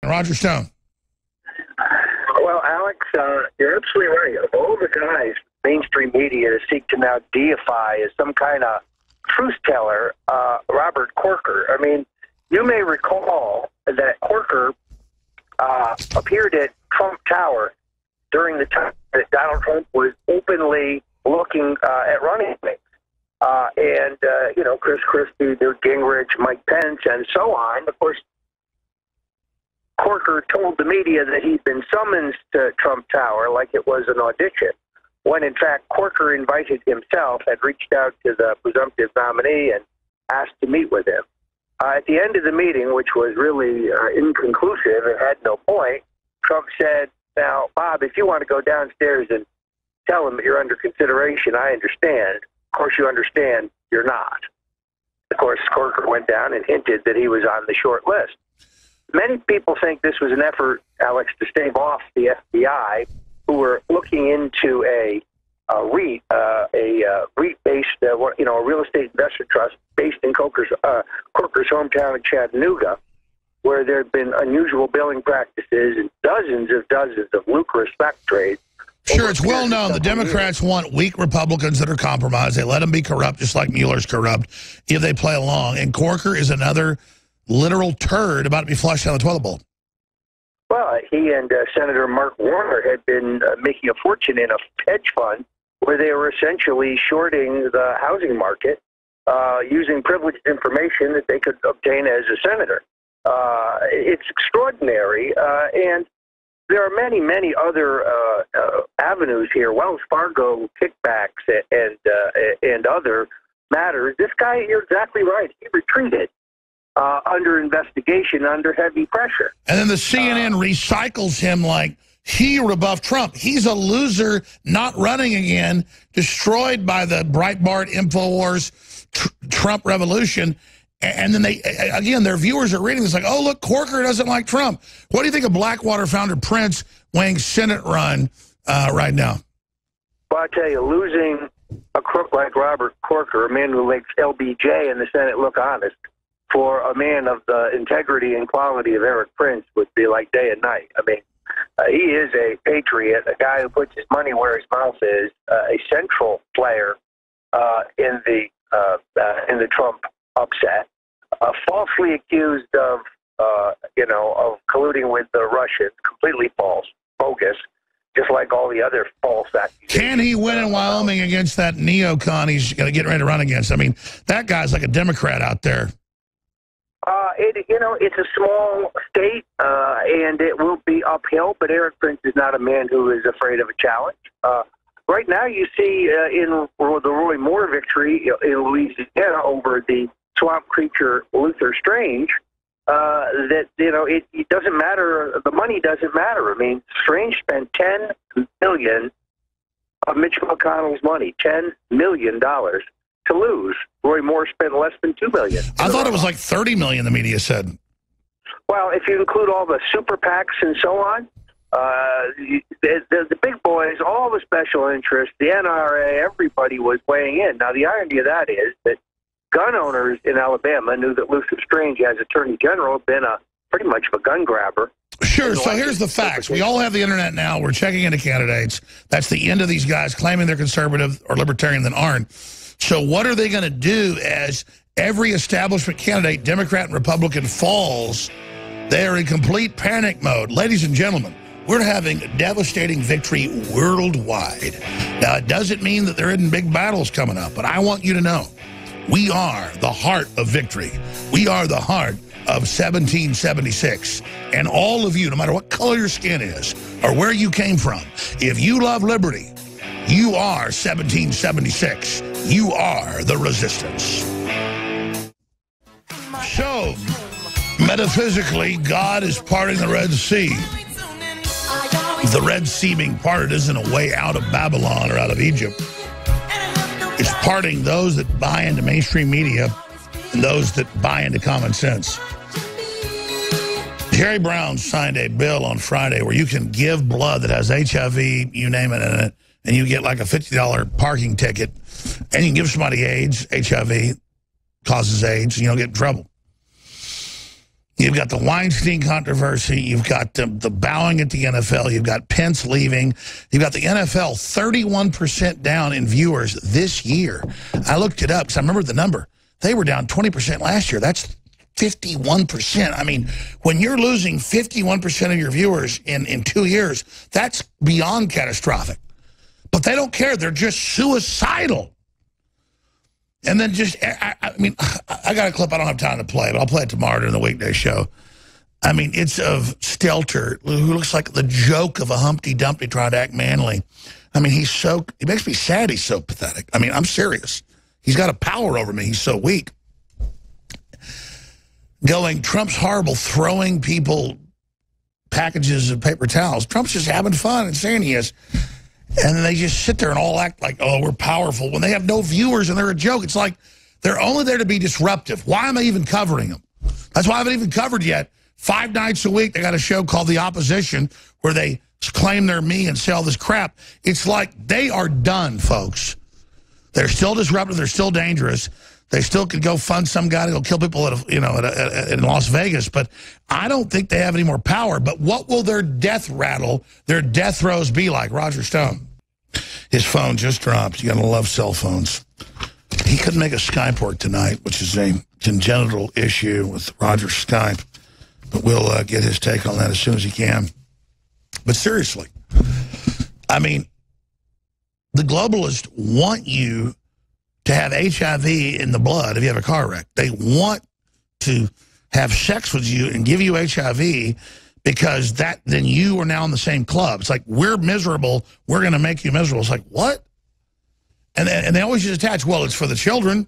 Roger Stone. Well, Alex, you're absolutely right. Of all the guys mainstream media seek to now deify as some kind of truth teller, Robert Corker. I mean, you may recall that Corker appeared at Trump Tower during the time that Donald Trump was openly looking at running things. Chris Christie, Newt Gingrich, Mike Pence, and so on. Of course, Corker told the media that he'd been summoned to Trump Tower like it was an audition, when in fact Corker invited himself, had reached out to the presumptive nominee and asked to meet with him. At the end of the meeting, which was really inconclusive and had no point, Trump said, "Now, Bob, if you want to go downstairs and tell him that you're under consideration, I understand. Of course, you understand you're not." Of course, Corker went down and hinted that he was on the short list. Many people think this was an effort, Alex, to stave off the FBI, who were looking into a REIT-based, a real estate investment trust based in Corker's hometown in Chattanooga, where there had been unusual billing practices and dozens of lucrative stock trades. Sure, it's well known. The Democrats want weak Republicans that are compromised. They let them be corrupt, just like Mueller's corrupt, if they play along. And Corker is another literal turd about to be flushed down the toilet bowl. Well, he and Senator Mark Warner had been making a fortune in a hedge fund where they were essentially shorting the housing market using privileged information that they could obtain as a senator. It's extraordinary, and there are many, many other avenues here. Wells Fargo kickbacks and other matters. This guy, you're exactly right. He retreated under investigation, under heavy pressure. And then the CNN recycles him like he rebuffed Trump. He's a loser, not running again, destroyed by the Breitbart, InfoWars, Trump revolution. And then their viewers are reading this like, oh, look, Corker doesn't like Trump. What do you think of Blackwater founder Prince weighing Senate run right now? Well, I tell you, losing a crook like Robert Corker, a man who makes LBJ in the Senate look honest, for a man of the integrity and quality of Eric Prince would be like day and night. I mean, he is a patriot, a guy who puts his money where his mouth is, a central player in the Trump upset, falsely accused of colluding with the Russians, completely false, bogus, just like all the other false accusations. Can he win in Wyoming against that neocon he's going to get ready to run against? I mean, that guy's like a Democrat out there. It's a small state, and it will be uphill, but Eric Prince is not a man who is afraid of a challenge. Right now, you see in the Roy Moore victory in Louisiana over the swamp creature Luther Strange, that, it doesn't matter, the money doesn't matter. I mean, Strange spent $10 million of Mitch McConnell's money, $10 million to lose. Roy Moore spent less than $2 million. I thought it was like $30 million, the media said. Well, if you include all the super PACs and so on, the big boys, all the special interests, the NRA, everybody was weighing in. Now, the irony of that is that gun owners in Alabama knew that Luther Strange, as Attorney General, had been pretty much of a gun grabber. Sure, so here's the facts. We all have the internet now. We're checking into candidates. That's the end of these guys claiming they're conservative or libertarian that aren't. So what are they going to do as every establishment candidate, Democrat and Republican, falls? They're in complete panic mode. Ladies and gentlemen, we're having a devastating victory worldwide. Now, it doesn't mean that there isn't big battles coming up, but I want you to know we are the heart of victory. We are the heart of 1776. And all of you, no matter what color your skin is or where you came from, if you love liberty, you are 1776. You are the resistance. So, metaphysically, God is parting the Red Sea. The Red Sea being parted isn't a way out of Babylon or out of Egypt. It's parting those that buy into mainstream media and those that buy into common sense. Jerry Brown signed a bill on Friday where you can give blood that has HIV, you name it, in it, and you get like a $50 parking ticket, and you can give somebody AIDS, HIV, causes AIDS, and you don't get in trouble. You've got the Weinstein controversy. You've got the bowing at the NFL. You've got Pence leaving. You've got the NFL 31% down in viewers this year. I looked it up because I remember the number. They were down 20% last year. That's 51%. I mean, when you're losing 51% of your viewers in 2 years, that's beyond catastrophic. But they don't care. They're just suicidal. And then just, I mean, I got a clip I don't have time to play, but I'll play it tomorrow during the weekday show. I mean, it's of Stelter, who looks like the joke of a Humpty Dumpty trying to act manly. I mean, it makes me sad he's so pathetic. I mean, I'm serious. He's got a power over me. He's so weak. Going, Trump's horrible, throwing people packages of paper towels. Trump's just having fun and saying he is. And then they just sit there and all act like, oh, we're powerful, when they have no viewers and they're a joke. It's like they're only there to be disruptive. Why am I even covering them? That's why I haven't even covered yet. 5 nights a week, they got a show called The Opposition where they claim they're me and sell this crap. It's like they are done, folks. They're still disruptive. They're still dangerous. They still could go fund some guy to go kill people in Las Vegas, but I don't think they have any more power. But what will their death rattle, their death throes be like? Roger Stone, his phone just dropped. You got to love cell phones. He couldn't make a Skype port tonight, which is a congenital issue with Roger's Skype. But we'll get his take on that as soon as he can. But seriously, I mean, the globalists want you to have HIV in the blood if you have a car wreck. They want to have sex with you and give you HIV because then you are now in the same club. It's like, we're miserable, we're going to make you miserable. It's like, what? And they always just attach, well, it's for the children.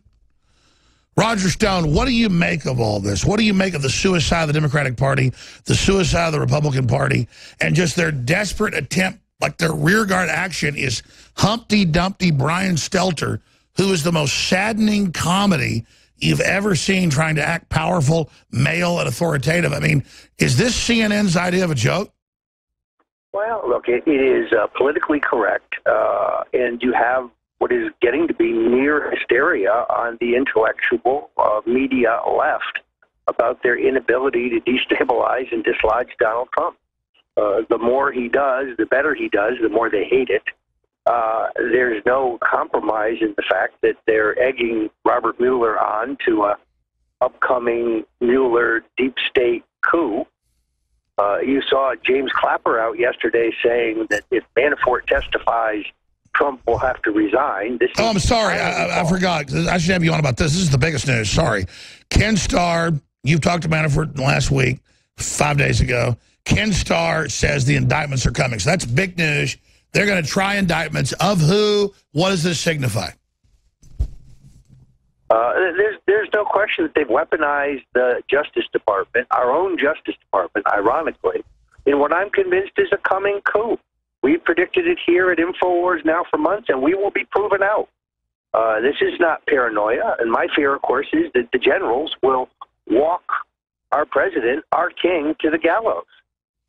Roger Stone, what do you make of all this? What do you make of the suicide of the Democratic Party, the suicide of the Republican Party, and just their desperate attempt, like their rearguard action is Humpty Dumpty Brian Stelter, who is the most saddening comedy you've ever seen trying to act powerful, male, and authoritative. I mean, is this CNN's idea of a joke? Well, look, it is politically correct, and you have what is getting to be near hysteria on the intellectual media left about their inability to destabilize and dislodge Donald Trump. The more he does, the better he does, the more they hate it. There's no compromise in the fact that they're egging Robert Mueller on to a upcoming Mueller deep state coup. You saw James Clapper out yesterday saying that if Manafort testifies, Trump will have to resign. I'm sorry. I forgot. I should have you on about this. This is the biggest news. Sorry. Ken Starr, you've talked to Manafort last week, 5 days ago. Ken Starr says the indictments are coming. So that's big news. They're going to try indictments of who? What does this signify? There's no question that they've weaponized the Justice Department, our own Justice Department, ironically, in what I'm convinced is a coming coup. We've predicted it here at InfoWars now for months, and we will be proven out. This is not paranoia, and my fear, of course, is that the generals will walk our president, our king, to the gallows.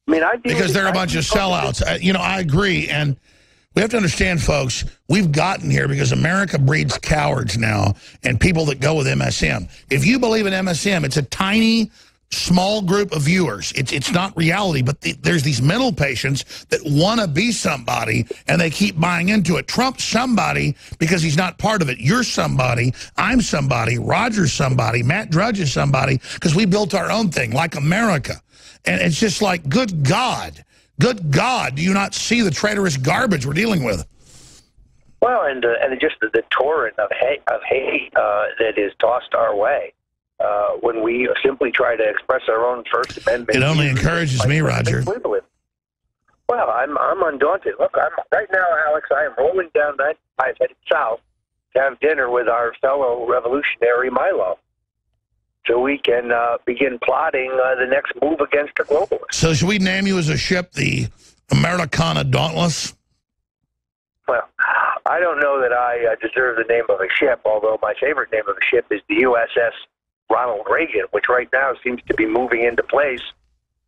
I mean, because they're a bunch of sellouts. I agree. And we have to understand, folks, we've gotten here because America breeds cowards now and people that go with MSM. If you believe in MSM, it's a tiny, small group of viewers. It's not reality, but there's these mental patients that want to be somebody and they keep buying into it. Trump's somebody because he's not part of it. You're somebody. I'm somebody. Roger's somebody. Matt Drudge is somebody because we built our own thing like America. And it's just like, good God, do you not see the traitorous garbage we're dealing with? Well, and just the torrent of hate that is tossed our way when we simply try to express our own First Amendment. It only encourages me, Roger. Well, I'm undaunted. Look, right now, Alex, I am rolling down 95 headed south to have dinner with our fellow revolutionary Milo, so we can begin plotting the next move against the globalists. So should we name you as a ship the Americana Dauntless? Well, I don't know that I deserve the name of a ship, although my favorite name of a ship is the USS Ronald Reagan, which right now seems to be moving into place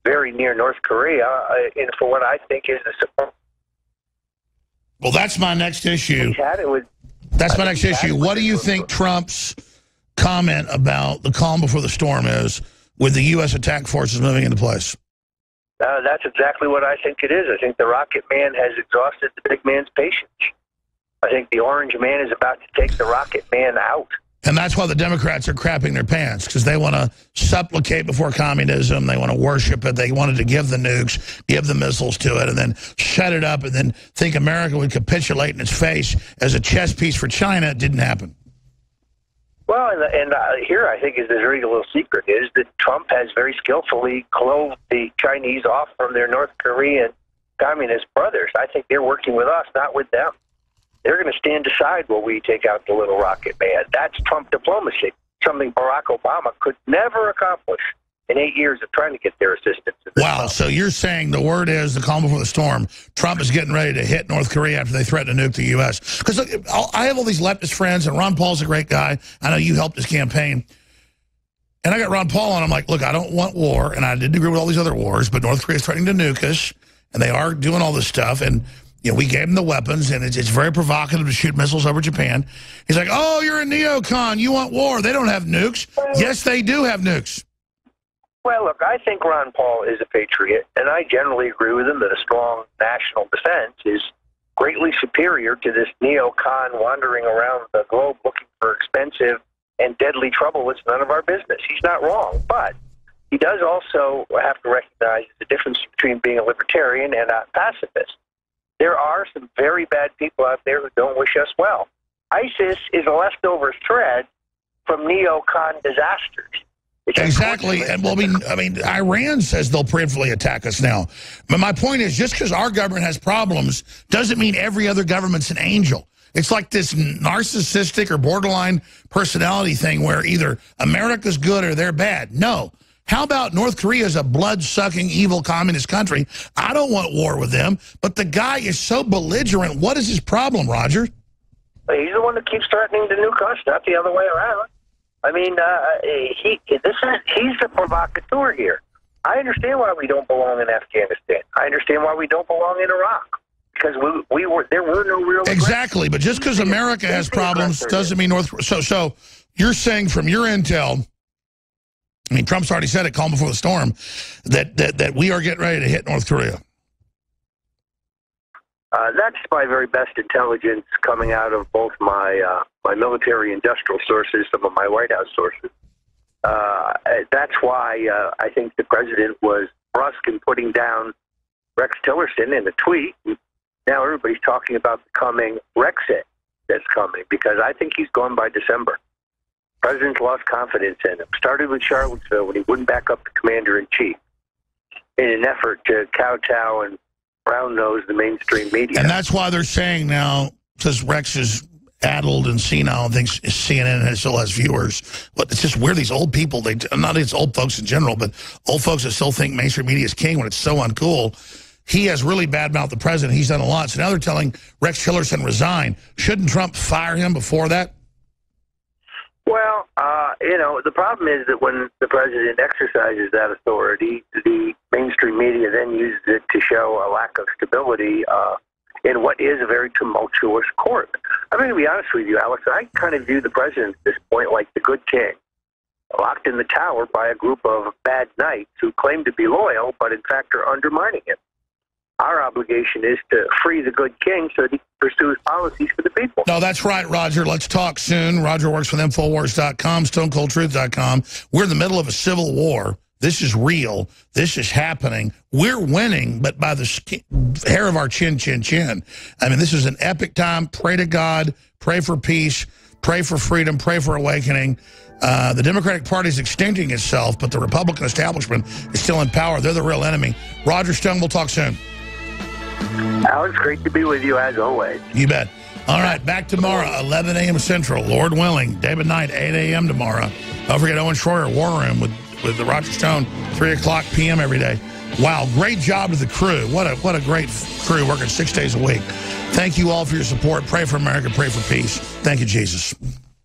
very near North Korea for what I think is the support. Well, that's my next issue. That's my next issue. What do you think Trump's comment about the calm before the storm is with the U.S. attack forces moving into place? That's exactly what I think it is. I think the rocket man has exhausted the big man's patience. I think the orange man is about to take the rocket man out. And that's why the Democrats are crapping their pants, because they want to supplicate before communism. They want to worship it. They wanted to give the nukes, give the missiles to it, and then shut it up and then think America would capitulate in its face as a chess piece for China. It didn't happen. Well, and here I think is the dirty little secret is that Trump has very skillfully closed the Chinese off from their North Korean communist brothers. I think they're working with us, not with them. They're going to stand aside while we take out the little rocket man. That's Trump diplomacy, something Barack Obama could never accomplish in 8 years of trying to get their assistance. Wow, so you're saying the word is the calm before the storm. Trump is getting ready to hit North Korea after they threaten to nuke the U.S. Because I have all these leftist friends, and Ron Paul's a great guy. I know you helped his campaign. And I got Ron Paul on. I'm like, look, I don't want war, and I didn't agree with all these other wars, but North Korea is threatening to nuke us, and they are doing all this stuff, and we gave them the weapons, and it's very provocative to shoot missiles over Japan. He's like, oh, you're a neocon. You want war. They don't have nukes. Yes, they do have nukes. Well, look, I think Ron Paul is a patriot, and I generally agree with him that a strong national defense is greatly superior to this neocon wandering around the globe looking for expensive and deadly trouble that's none of our business. He's not wrong, but he does also have to recognize the difference between being a libertarian and a pacifist. There are some very bad people out there who don't wish us well. ISIS is a leftover thread from neocon disasters. Exactly. And well, I mean, Iran says they'll preemptively attack us now. But my point is, just because our government has problems doesn't mean every other government's an angel. It's like this narcissistic or borderline personality thing where either America's good or they're bad. No. How about North Korea is a blood-sucking, evil communist country? I don't want war with them, but the guy is so belligerent. What is his problem, Roger? He's the one that keeps threatening to nuke us, not the other way around. I mean, he's the provocateur here. I understand why we don't belong in Afghanistan. I understand why we don't belong in Iraq. Because there were no real... Exactly, but just because America has problems doesn't mean North Korea... So you're saying from your intel... I mean, Trump's already said it, calm before the storm, that we are getting ready to hit North Korea. That's my very best intelligence coming out of both my military industrial sources, some of my White House sources. That's why I think the president was brusque in putting down Rex Tillerson in a tweet. Now everybody's talking about the coming Brexit that's coming, because I think he's gone by December. President's lost confidence in him. Started with Charlottesville when he wouldn't back up the commander-in-chief in an effort to kowtow and brown-nose the mainstream media. And that's why they're saying now, because Rex is addled and senile and thinks CNN still has viewers, but it's just we're these old people. Not it's old folks in general, but old folks that still think mainstream media is king when it's so uncool. He has really badmouthed the president. He's done a lot. So now they're telling Rex Tillerson resign. Shouldn't Trump fire him before that? Well, the problem is that when the president exercises that authority, the mainstream media then uses it to show a lack of stability in what is a very tumultuous court. I'm going to be honest with you, Alex. I kind of view the president at this point like the good king, locked in the tower by a group of bad knights who claim to be loyal, but in fact are undermining him. Our obligation is to free the good king so that he can pursue his policies for the people. No, that's right, Roger. Let's talk soon. Roger works for Infowars.com, StoneColdTruth.com. We're in the middle of a civil war. This is real. This is happening. We're winning, but by the hair of our chin. I mean, this is an epic time. Pray to God. Pray for peace. Pray for freedom. Pray for awakening. The Democratic Party is extincting itself, but the Republican establishment is still in power. They're the real enemy. Roger Stone, we'll talk soon. Alex, great to be with you as always. You bet. All right, back tomorrow, 11 a.m. Central, Lord willing. David Knight, 8 a.m. tomorrow. Don't forget Owen Schroyer, War Room with the Roger Stone, 3 o'clock p.m. every day. Wow, great job to the crew. What a great crew working 6 days a week. Thank you all for your support. Pray for America. Pray for peace. Thank you, Jesus.